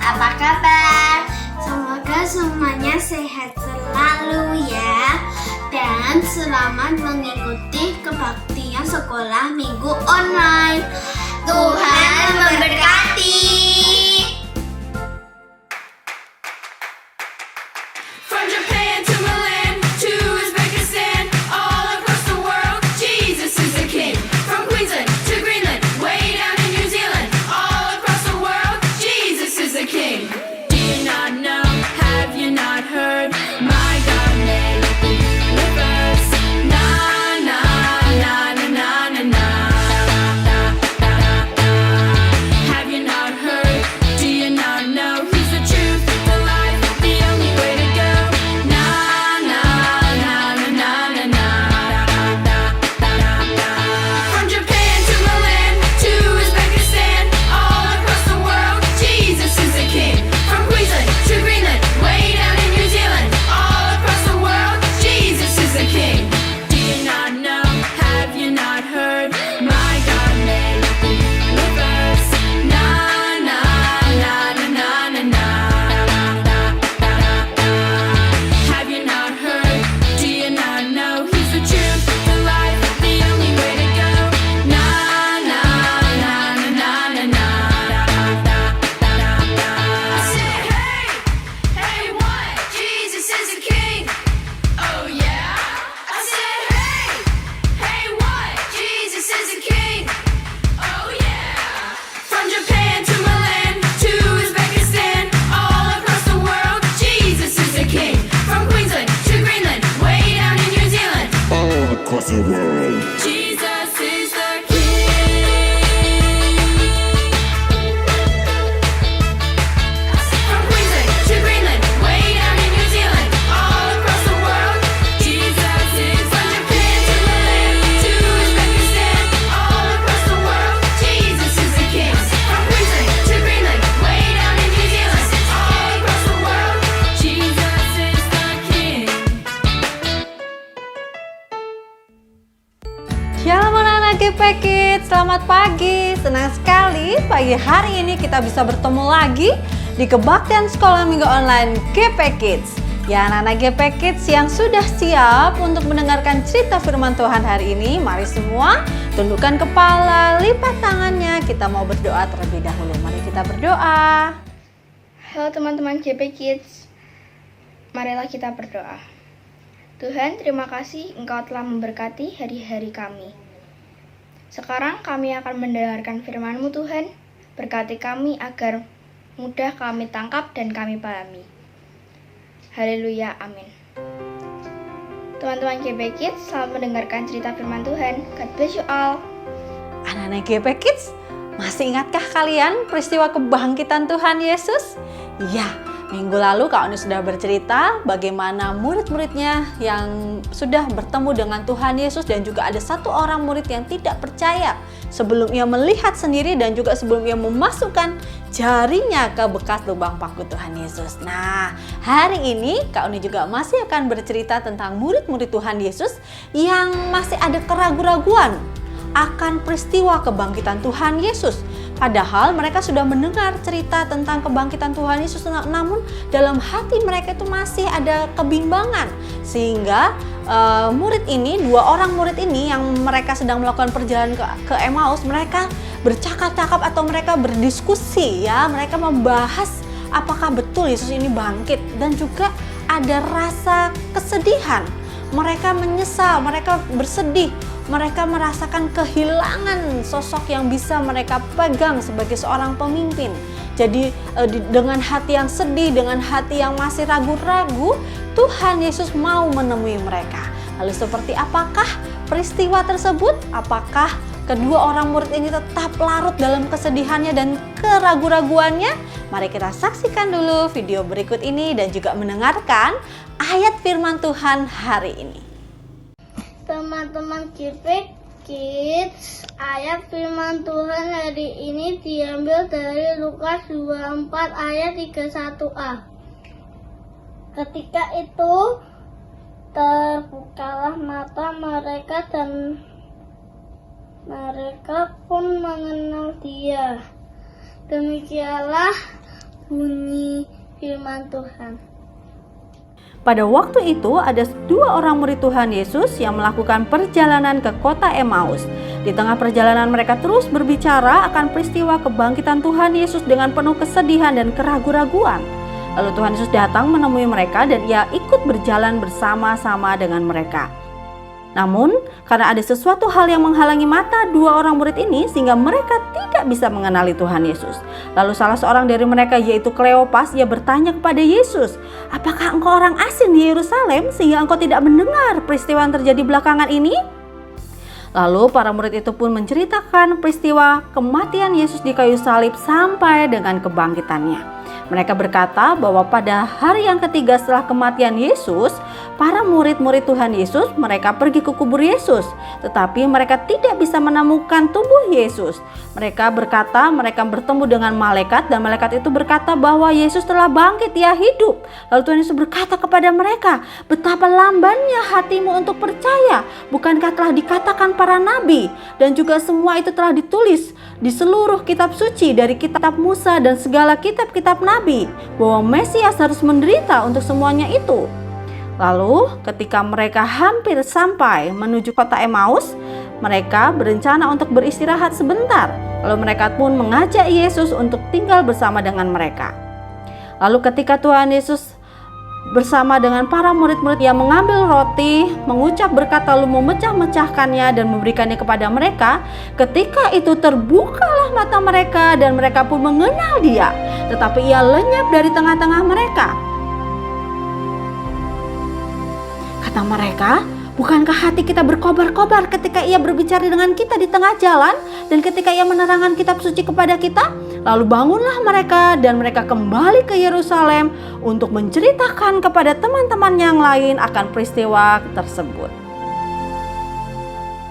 apa kabar? Semoga semuanya sehat selalu ya. Dan selamat mengikuti kebaktian sekolah minggu online. Tuhan memberkati. From Japan to Milan to Uzbekistan, all across the world, Jesus is the King. From Queensland to Greenland, way down in New Zealand, all across the world, Jesus is the King. Do you not know? Have you not heard? My God made the universe. Na na na na na na na. Have you not heard? Do you not know? He's the truth, the life, the only way to go. Na na na na na na na. From Japan to Milan to Uzbekistan, all across the world, Jesus is the King. From Queensland to Greenland, way down in New Zealand, all across the world, Jesus is the King. Do you not know? Have you not heard? My God made the universe. Na na na na na na na. Have you not heard? Do you not know? He's the truth, the life, the only way to go. Na na na na na na na. I said, hey, what? Jesus is the King. Oh yeah. I said, hey, what? Jesus is the King. Oh yeah. From Japan to Milan to Uzbekistan, all across the world, Jesus is the King. From Queensland to Greenland, way down in New Zealand, all across the world. Jesus is the King. From Queensland to Greenland, way down in New Zealand, all across the world, Jesus is. From Japan to Milan to Uzbekistan, all across the world, Jesus is the King. From Queensland to Greenland, way down in New Zealand, all across the world, Jesus is the King. Shalom anak-anak GP Kids, selamat pagi. Senang sekali pagi hari ini kita bisa bertemu lagi di kebaktian sekolah minggu online GP Kids. Ya anak-anak GP Kids yang sudah siap untuk mendengarkan cerita firman Tuhan hari ini, mari semua tundukkan kepala, lipat tangannya, kita mau berdoa terlebih dahulu. Mari kita berdoa. Halo teman-teman GP Kids, marilah kita berdoa. Tuhan, terima kasih Engkau telah memberkati hari-hari kami. Sekarang kami akan mendengarkan firman-Mu Tuhan, berkati kami agar mudah kami tangkap dan kami pahami. Haleluya, amin. Teman-teman GP Kids, selamat mendengarkan cerita firman Tuhan. God bless you all. Anak-anak GP Kids, masih ingatkah kalian peristiwa kebangkitan Tuhan Yesus? Ya, minggu lalu Kak Oni sudah bercerita bagaimana murid-muridnya yang sudah bertemu dengan Tuhan Yesus dan juga ada satu orang murid yang tidak percaya sebelum ia melihat sendiri dan juga sebelum ia memasukkan jarinya ke bekas lubang paku Tuhan Yesus. Nah, hari ini Kak Oni juga masih akan bercerita tentang murid-murid Tuhan Yesus yang masih ada keraguan-raguan akan peristiwa kebangkitan Tuhan Yesus. Padahal mereka sudah mendengar cerita tentang kebangkitan Tuhan Yesus, namun dalam hati mereka itu masih ada kebimbangan. Sehingga dua orang murid ini yang mereka sedang melakukan perjalanan ke Emmaus, mereka bercakap-cakap atau mereka berdiskusi ya, mereka membahas apakah betul Yesus ini bangkit, dan juga ada rasa kesedihan. Mereka menyesal, mereka bersedih, mereka merasakan kehilangan sosok yang bisa mereka pegang sebagai seorang pemimpin. Jadi dengan hati yang sedih, dengan hati yang masih ragu-ragu, Tuhan Yesus mau menemui mereka. Lalu seperti apakah peristiwa tersebut? Apakah kedua orang murid ini tetap larut dalam kesedihannya dan keraguan-raguannya? Mari kita saksikan dulu video berikut ini dan juga mendengarkan ayat firman Tuhan hari ini. Teman-teman GP Kids, ayat firman Tuhan hari ini diambil dari Lukas 24 ayat 31a. Ketika itu terbukalah mata mereka dan mereka pun mengenal Dia. Demikianlah bunyi firman Tuhan. Pada waktu itu ada 2 orang murid Tuhan Yesus yang melakukan perjalanan ke kota Emmaus. Di tengah perjalanan mereka terus berbicara akan peristiwa kebangkitan Tuhan Yesus dengan penuh kesedihan dan keraguan-raguan. Lalu Tuhan Yesus datang menemui mereka dan ia ikut berjalan bersama-sama dengan mereka. Namun, karena ada sesuatu hal yang menghalangi mata 2 orang murid ini sehingga mereka tidak bisa mengenali Tuhan Yesus. Lalu salah seorang dari mereka yaitu Kleopas, ia bertanya kepada Yesus, "Apakah engkau orang asing di Yerusalem sehingga engkau tidak mendengar peristiwa yang terjadi belakangan ini?" Lalu para murid itu pun menceritakan peristiwa kematian Yesus di kayu salib sampai dengan kebangkitannya. Mereka berkata bahwa pada hari yang ketiga setelah kematian Yesus, para murid-murid Tuhan Yesus mereka pergi ke kubur Yesus, tetapi mereka tidak bisa menemukan tubuh Yesus. Mereka berkata mereka bertemu dengan malaikat dan malaikat itu berkata bahwa Yesus telah bangkit, ia hidup. Lalu Tuhan Yesus berkata kepada mereka, "Betapa lambannya hatimu untuk percaya. Bukankah telah dikatakan para nabi dan juga semua itu telah ditulis di seluruh kitab suci dari kitab Musa dan segala kitab-kitab nabi bahwa Mesias harus menderita untuk semuanya itu?" Lalu ketika mereka hampir sampai menuju kota Emmaus, mereka berencana untuk beristirahat sebentar. Lalu mereka pun mengajak Yesus untuk tinggal bersama dengan mereka. Lalu ketika Tuhan Yesus bersama dengan para murid-murid, ia mengambil roti, mengucap berkat lalu memecah-mecahkannya dan memberikannya kepada mereka. Ketika itu terbukalah mata mereka dan mereka pun mengenal dia, tetapi ia lenyap dari tengah-tengah mereka. Kata mereka, "Bukankah hati kita berkobar-kobar ketika ia berbicara dengan kita di tengah jalan dan ketika ia menerangkan kitab suci kepada kita?" Lalu bangunlah mereka dan mereka kembali ke Yerusalem untuk menceritakan kepada teman-teman yang lain akan peristiwa tersebut.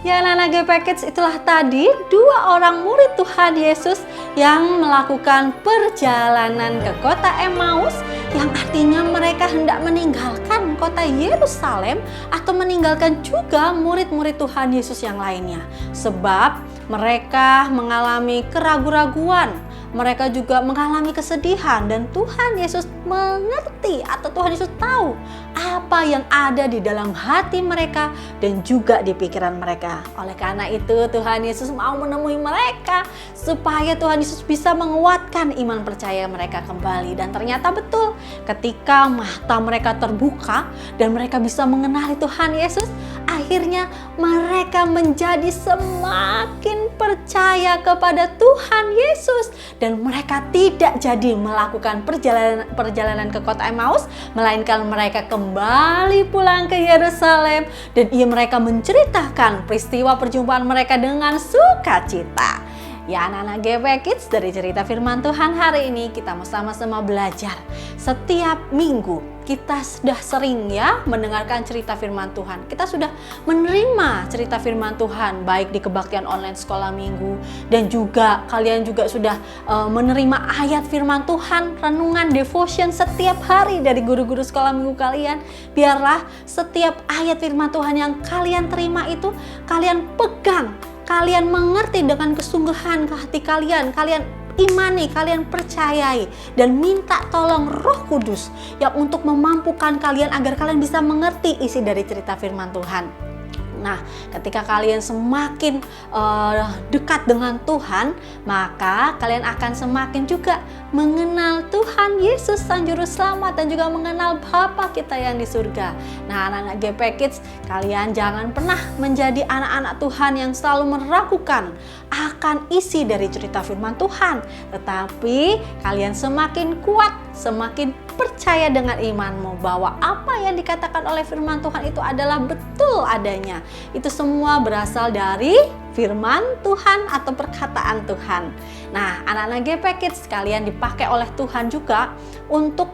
Ya anak-anak GP Kids, itulah tadi 2 orang murid Tuhan Yesus yang melakukan perjalanan ke kota Emmaus, yang artinya mereka hendak meninggalkan kota Yerusalem atau meninggalkan juga murid-murid Tuhan Yesus yang lainnya. Sebab mereka mengalami keraguan-raguan, mereka juga mengalami kesedihan, dan Tuhan Yesus mengerti atau Tuhan Yesus tahu apa yang ada di dalam hati mereka dan juga di pikiran mereka. Oleh karena itu Tuhan Yesus mau menemui mereka supaya Tuhan Yesus bisa menguatkan iman percaya mereka kembali. Dan ternyata betul, ketika mata mereka terbuka dan mereka bisa mengenali Tuhan Yesus, akhirnya mereka menjadi semakin percaya kepada Tuhan Yesus. Dan mereka tidak jadi melakukan perjalanan ke kota Emmaus, melainkan mereka kembali pulang ke Yerusalem dan mereka menceritakan peristiwa perjumpaan mereka dengan sukacita. Ya anak-anak GP Kids, dari cerita firman Tuhan hari ini kita mau sama-sama belajar. Setiap minggu kita sudah sering ya mendengarkan cerita firman Tuhan. Kita sudah menerima cerita firman Tuhan baik di kebaktian online sekolah minggu, dan juga kalian juga sudah menerima ayat firman Tuhan, renungan devotion setiap hari dari guru-guru sekolah minggu kalian. Biarlah setiap ayat firman Tuhan yang kalian terima itu kalian pegang, kalian mengerti dengan kesungguhan ke hati kalian, kalian imani, kalian percayai, dan minta tolong Roh Kudus yang untuk memampukan kalian agar kalian bisa mengerti isi dari cerita firman Tuhan. Nah, ketika kalian semakin dekat dengan Tuhan, maka kalian akan semakin juga mengenal Tuhan Yesus Sang Juru Selamat dan juga mengenal Bapa kita yang di surga. Nah, anak-anak GP Kids, kalian jangan pernah menjadi anak-anak Tuhan yang selalu meragukan akan isi dari cerita firman Tuhan, tetapi kalian semakin kuat, semakin percaya dengan imanmu bahwa apa yang dikatakan oleh firman Tuhan itu adalah betul adanya. Itu semua berasal dari firman Tuhan atau perkataan Tuhan. Nah, anak-anak GP Kids, kalian dipakai oleh Tuhan juga untuk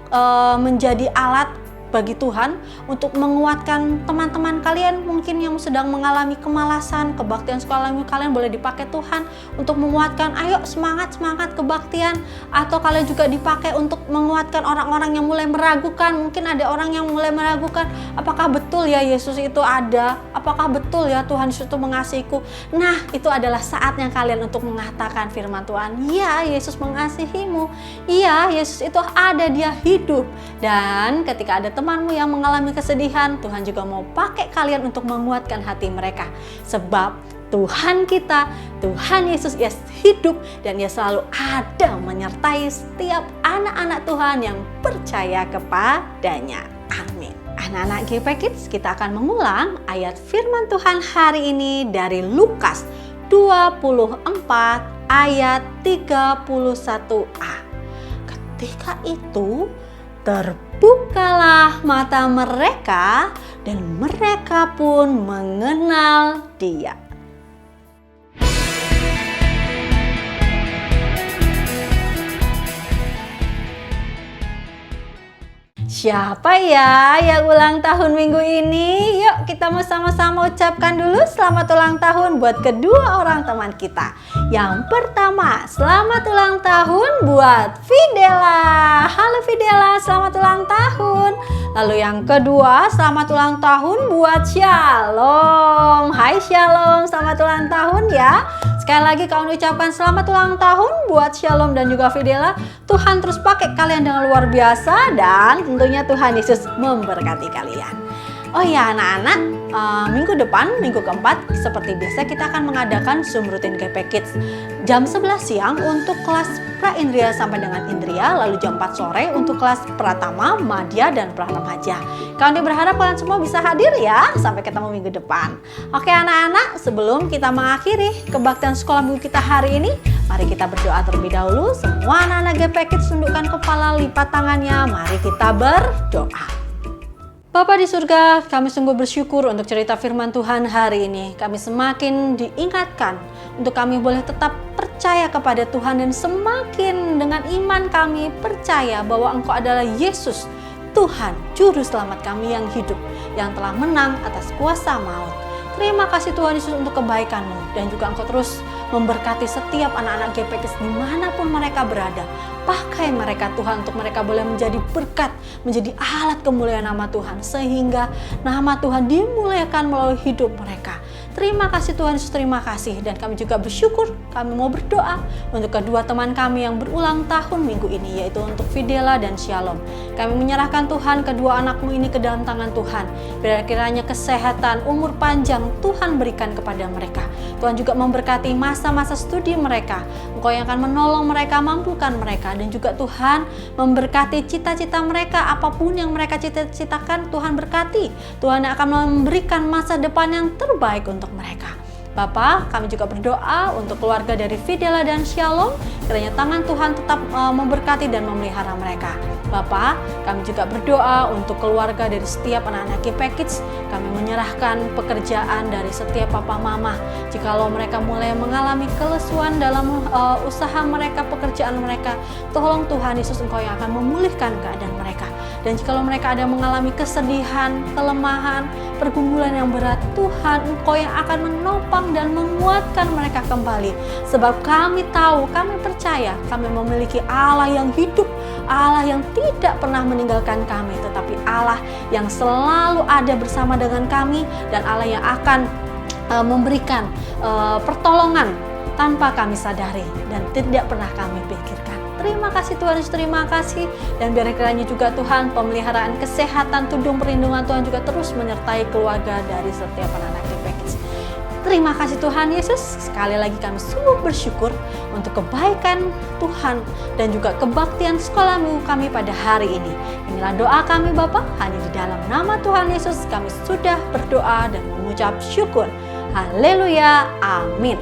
menjadi alat bagi Tuhan untuk menguatkan teman-teman kalian mungkin yang sedang mengalami kemalasan. Kebaktian sekolah minggu kalian boleh dipakai Tuhan untuk menguatkan, ayo semangat kebaktian. Atau kalian juga dipakai untuk menguatkan orang-orang yang mulai meragukan. Mungkin ada orang yang mulai meragukan, apakah betul ya Yesus itu ada? Apakah betul ya Tuhan Yesus itu mengasihiku? Nah, itu adalah saatnya kalian untuk mengatakan firman Tuhan, iya Yesus mengasihimu, iya Yesus itu ada, dia hidup. Dan ketika ada temanmu yang mengalami kesedihan, Tuhan juga mau pakai kalian untuk menguatkan hati mereka. Sebab Tuhan kita, Tuhan Yesus, ia hidup dan ia selalu ada menyertai setiap anak-anak Tuhan yang percaya kepadanya. Amin. Anak-anak GP Kids, kita akan mengulang ayat firman Tuhan hari ini dari Lukas 24 ayat 31a. Ketika itu terbukalah mata mereka dan mereka pun mengenal Dia. Siapa ya yang ulang tahun minggu ini? Yuk kita mau sama-sama ucapkan dulu selamat ulang tahun buat kedua orang teman kita. Yang pertama, selamat ulang tahun buat Fidela. Halo Fidela, selamat ulang tahun. Lalu yang kedua, selamat ulang tahun buat Shalom. Hai Shalom, selamat ulang tahun ya. Sekali lagi kami ucapkan selamat ulang tahun buat Shalom dan juga Fidela. Tuhan terus pakai kalian dengan luar biasa dan tentunya Tuhan Yesus memberkati kalian. Oh ya anak-anak, minggu depan, minggu keempat, seperti biasa kita akan mengadakan Zoom rutin GP Kids. Jam 11 siang untuk kelas pra-indria sampai dengan indria, lalu jam 4 sore untuk kelas pratama, madya, dan praremaja. Kami berharap kalian semua bisa hadir ya, sampai ketemu minggu depan. Oke anak-anak, sebelum kita mengakhiri kebaktian sekolah minggu kita hari ini, mari kita berdoa terlebih dahulu. Semua anak-anak GP Kids tundukkan kepala, lipat tangannya, mari kita berdoa. Bapa di surga, kami sungguh bersyukur untuk cerita firman Tuhan hari ini. Kami semakin diingatkan untuk kami boleh tetap percaya kepada Tuhan dan semakin dengan iman kami percaya bahwa Engkau adalah Yesus, Tuhan, Juru Selamat kami yang hidup, yang telah menang atas kuasa maut. Terima kasih Tuhan Yesus untuk kebaikan-Mu dan juga Engkau terus memberkati setiap anak-anak GP Kids dimanapun mereka berada. Pakai mereka Tuhan untuk mereka boleh menjadi berkat, menjadi alat kemuliaan nama Tuhan. Sehingga nama Tuhan dimuliakan melalui hidup mereka. Terima kasih Tuhan Yesus, terima kasih. Dan kami juga bersyukur, kami mau berdoa untuk kedua teman kami yang berulang tahun minggu ini, yaitu untuk Fidela dan Shalom. Kami menyerahkan Tuhan kedua anakmu ini ke dalam tangan Tuhan. Biar kiranya kesehatan, umur panjang Tuhan berikan kepada mereka. Tuhan juga memberkati masa-masa studi mereka. Engkau yang akan menolong mereka, mampukan mereka. Dan juga Tuhan memberkati cita-cita mereka, apapun yang mereka cita-citakan Tuhan berkati. Tuhan yang akan memberikan masa depan yang terbaik untuk mereka. Bapa, kami juga berdoa untuk keluarga dari Fidela dan Shalom, kiranya tangan Tuhan tetap memberkati dan memelihara mereka. Bapa, kami juga berdoa untuk keluarga dari setiap anak-anak GP Kids. Kami menyerahkan pekerjaan dari setiap papa mama. Jikalau mereka mulai mengalami kelesuan dalam usaha mereka, pekerjaan mereka, tolong Tuhan Yesus, Engkau yang akan memulihkan keadaan mereka. Dan jikalau mereka ada mengalami kesedihan, kelemahan, pergumulan yang berat, Tuhan Engkau yang akan menopang dan menguatkan mereka kembali. Sebab kami tahu, kami percaya, kami memiliki Allah yang hidup, Allah yang tidak pernah meninggalkan kami, tetapi Allah yang selalu ada bersama dengan kami, dan Allah yang akan memberikan pertolongan tanpa kami sadari dan tidak pernah kami pikirkan. Terima kasih Tuhan Yesus, terima kasih. Dan biar kiranya juga Tuhan pemeliharaan kesehatan, tudung perlindungan Tuhan juga terus menyertai keluarga dari setiap anak-anak GP Kids. Terima kasih Tuhan Yesus. Sekali lagi kami sungguh bersyukur untuk kebaikan Tuhan dan juga kebaktian sekolah minggu kami pada hari ini. Inilah doa kami Bapa, hanya di dalam nama Tuhan Yesus kami sudah berdoa dan mengucap syukur. Haleluya, amin.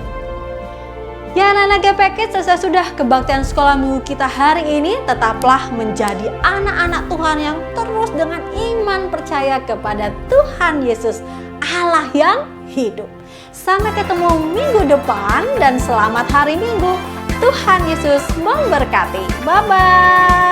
Ya anak-anak GP Kids, selesai sudah kebaktian sekolah minggu kita hari ini. Tetaplah menjadi anak-anak Tuhan yang terus dengan iman percaya kepada Tuhan Yesus, Allah yang hidup. Sampai ketemu minggu depan dan selamat hari Minggu. Tuhan Yesus memberkati. Bye-bye.